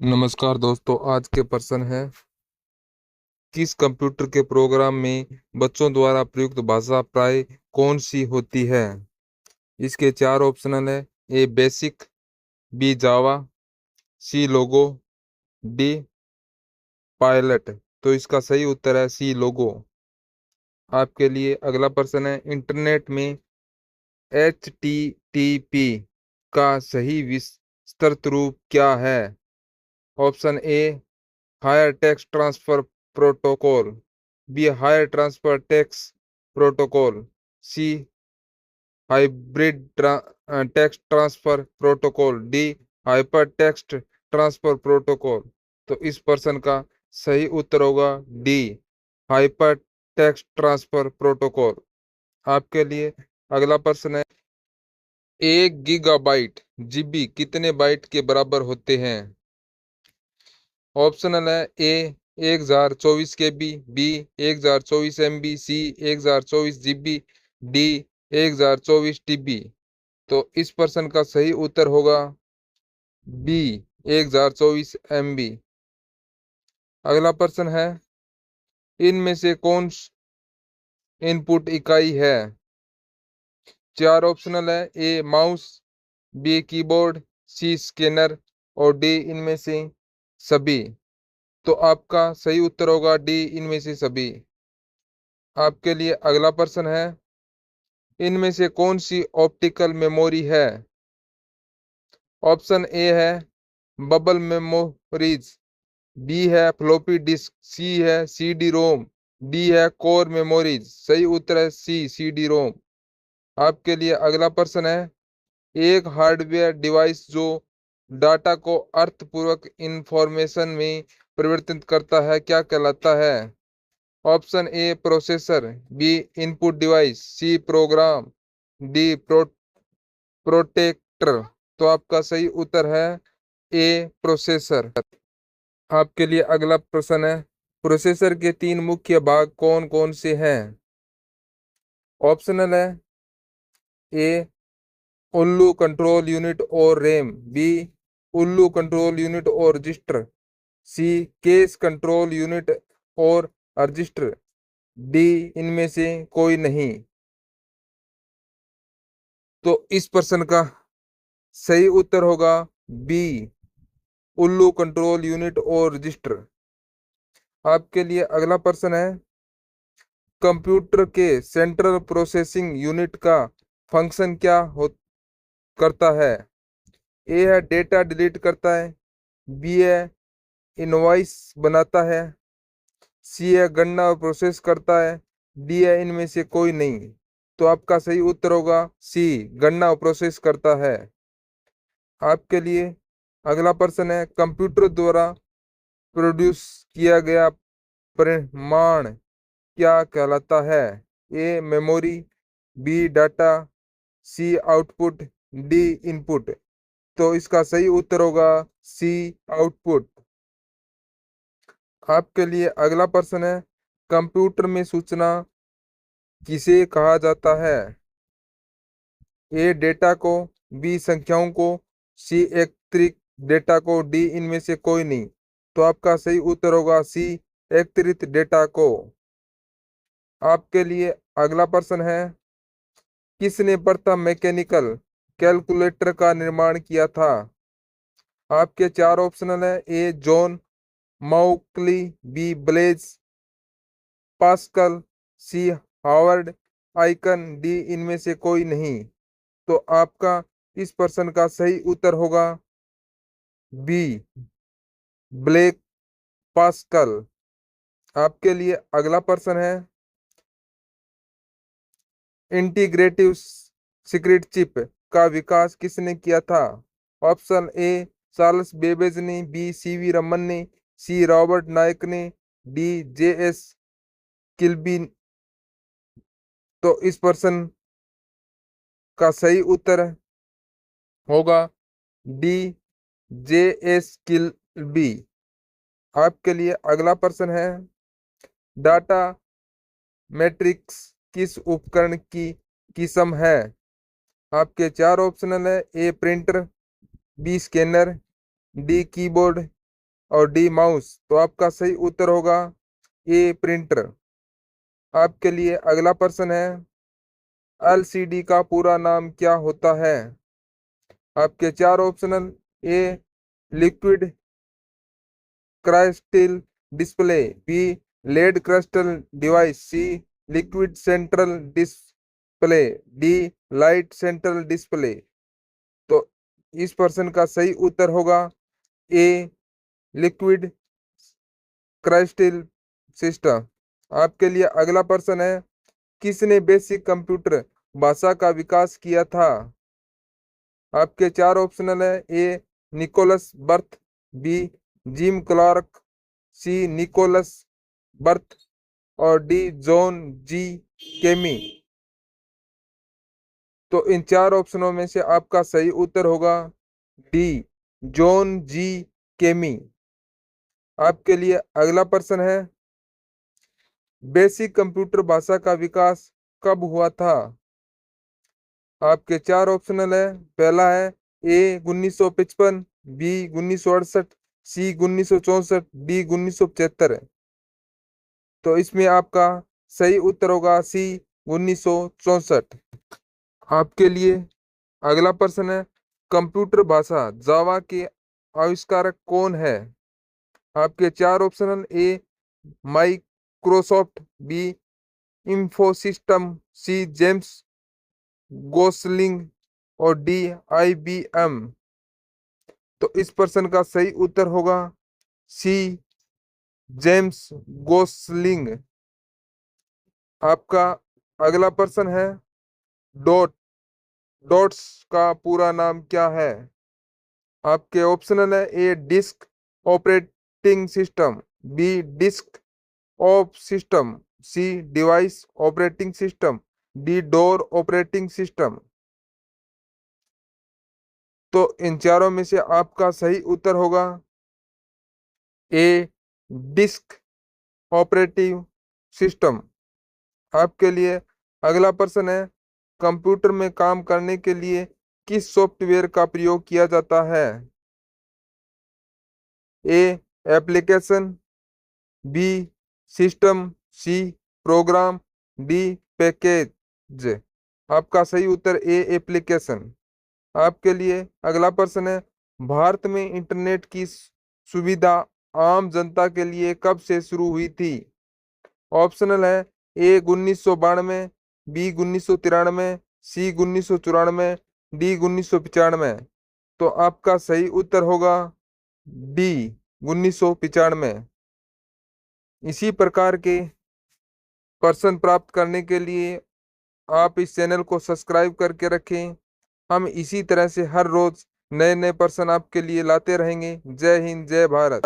नमस्कार दोस्तों, आज के प्रश्न है किस कंप्यूटर के प्रोग्राम में बच्चों द्वारा प्रयुक्त भाषा प्राय कौन सी होती है। इसके चार ऑप्शनल है। ए बेसिक, बी जावा, सी लोगो, डी पायलट। तो इसका सही उत्तर है सी लोगो। आपके लिए अगला प्रश्न है इंटरनेट में HTTP का सही विस्तृत रूप क्या है। Option A higher text transfer protocol, B higher transfer text protocol, C hybrid text transfer protocol, D hyper text transfer protocol. तो इस प्रश्न का सही उत्तर होगा D hyper text transfer protocol. आपके लिए अगला प्रश्न है 1 गीगाबाइट जीबी कितने बाइट के बराबर होते हैं। ऑप्शनल है ए 1024 KB, बी 1024 MB, सी 1024 GB, डी 1024 TB। तो इस प्रश्न का सही उत्तर होगा बी 1024 MB। अगला प्रश्न है इनमें से कौन इनपुट इकाई है। चार ऑप्शनल है। A mouse, B keyboard, C scanner और डी इनमें से सभी। तो आपका सही उत्तर होगा डी इनमें से सभी। आपके लिए अगला प्रश्न है इनमें से कौन सी ऑप्टिकल मेमोरी है। ऑप्शन ए है बबल मेमोरीज, बी है फ्लॉपी डिस्क, सी है CD रोम, डी है कोर मेमोरीज। सही उत्तर है सी CD रोम। आपके लिए अगला प्रश्न है एक हार्डवेयर डिवाइस जो डाटा को अर्थपूर्वक इंफॉर्मेशन में परिवर्तित करता है क्या कहलाता है। Option A processor, B input device, C program, D protector. तो आपका सही उत्तर है ए प्रोसेसर। आपके लिए अगला प्रश्न है प्रोसेसर के तीन मुख्य भाग कौन कौन से हैं। ऑप्शनल है ए उल्लू कंट्रोल यूनिट और रैम, बी उल्लू कंट्रोल यूनिट और रजिस्टर, सी केस कंट्रोल यूनिट और रजिस्टर, डी इनमें से कोई नहीं। तो इस प्रश्न का सही उत्तर होगा बी उल्लू कंट्रोल यूनिट और रजिस्टर। आपके लिए अगला प्रश्न है कंप्यूटर के सेंट्रल प्रोसेसिंग यूनिट का फंक्शन क्या करता है। ए है डेटा डिलीट करता है, बी है इनवॉइस बनाता है, सी है गणना और प्रोसेस करता है, डी है इनमें से कोई नहीं। तो आपका सही उत्तर होगा सी गणना और प्रोसेस करता है। आपके लिए अगला प्रश्न है कंप्यूटर द्वारा प्रोड्यूस किया गया परिमाण क्या कहलाता है। A memory, B data, C output, D input. तो इसका सही उत्तर होगा सी आउटपुट। आपके लिए अगला प्रश्न है कंप्यूटर में सूचना किसे कहा जाता है। ए डेटा को, बी संख्याओं को, सी एकत्रित डेटा को, डी इनमें से कोई नहीं। तो आपका सही उत्तर होगा सी एकत्रित डेटा को। आपके लिए अगला प्रश्न है किसने प्रथम मैकेनिकल कैलकुलेटर का निर्माण किया था। आपके चार ऑप्शनल है। ए जॉन माउकली, बी ब्लेज पास्कल, सी हावर्ड आइकन, डी इनमें से कोई नहीं। तो आपका इस प्रश्न का सही उत्तर होगा बी ब्लेक पास्कल। आपके लिए अगला प्रश्न है इंटीग्रेटिव सीक्रेट चिप का विकास किसने किया था। ऑप्शन ए चार्ल्स बेबेज ने, बी सीवी रमन ने, सी रॉबर्ट नायक ने, डी JS किल्बी। तो इस प्रश्न का सही उत्तर होगा डी JS किल्बी। आपके लिए अगला प्रश्न है डाटा मैट्रिक्स किस उपकरण की किस्म है। आपके चार ऑप्शनल है। A printer, B scanner, D keyboard, और डी माउस। तो आपका सही उत्तर होगा ए प्रिंटर। आपके लिए अगला प्रश्न है, एलसीडी का पूरा नाम क्या होता है? आपके चार optional, A liquid crystal display, B led crystal device, C liquid central display, D light central display. तो इस प्रश्न का सही उत्तर होगा ए लिक्विड क्राइस्टल सिस्टम। आपके लिए अगला प्रश्न है, किसने बेसिक कंप्यूटर भाषा का विकास किया था? आपके चार ऑप्शनल है, A Nicholas Wirth, B Jim Clark, C Nicholas Wirth और डी जॉन जी केमी। तो इन चार ऑप्शनों में से आपका सही उत्तर होगा डी जॉन जी केमी। आपके लिए अगला प्रश्न है, बेसिक कंप्यूटर भाषा का विकास कब हुआ था? आपके चार ऑप्शनल है, पहला है ए 1955, बी 1968, सी 1964, डी 1975। तो इसमें आपका सही उत्तर होगा सी 1964। आपके लिए अगला प्रश्न है, कंप्यूटर भाषा जावा के आविष्कारक कौन है? आपके चार optional, A Microsoft, B infosystem, C James Gosling और डी आईबीएम। तो इस प्रश्न का सही उत्तर होगा सी जेम्स गोसलिंग। आपका अगला प्रश्न है, डॉट्स का पूरा नाम क्या है? आपके ऑप्शनल है, A disk operating system, B disk of system, C device operating system, D door operating system. तो इन चारों में से आपका सही उत्तर होगा ए डिस्क ऑपरेटिव सिस्टम। आपके लिए अगला प्रश्न है, कंप्यूटर में काम करने के लिए किस सॉफ्टवेयर का प्रयोग किया जाता है? A application, B system, C program, D package. आपका सही उत्तर ए एप्लीकेशन। आपके लिए अगला प्रश्न है, भारत में इंटरनेट की सुविधा आम जनता के लिए कब से शुरू हुई थी? ऑप्शनल है, ए 1992, बी 1993, सी 1994, डी 1995। तो आपका सही उत्तर होगा डी 1995। इसी प्रकार के प्रश्न प्राप्त करने के लिए आप इस चैनल को सब्सक्राइब करके रखें। हम इसी तरह से हर रोज नए नए प्रश्न आपके लिए लाते रहेंगे। जय हिंद, जय भारत।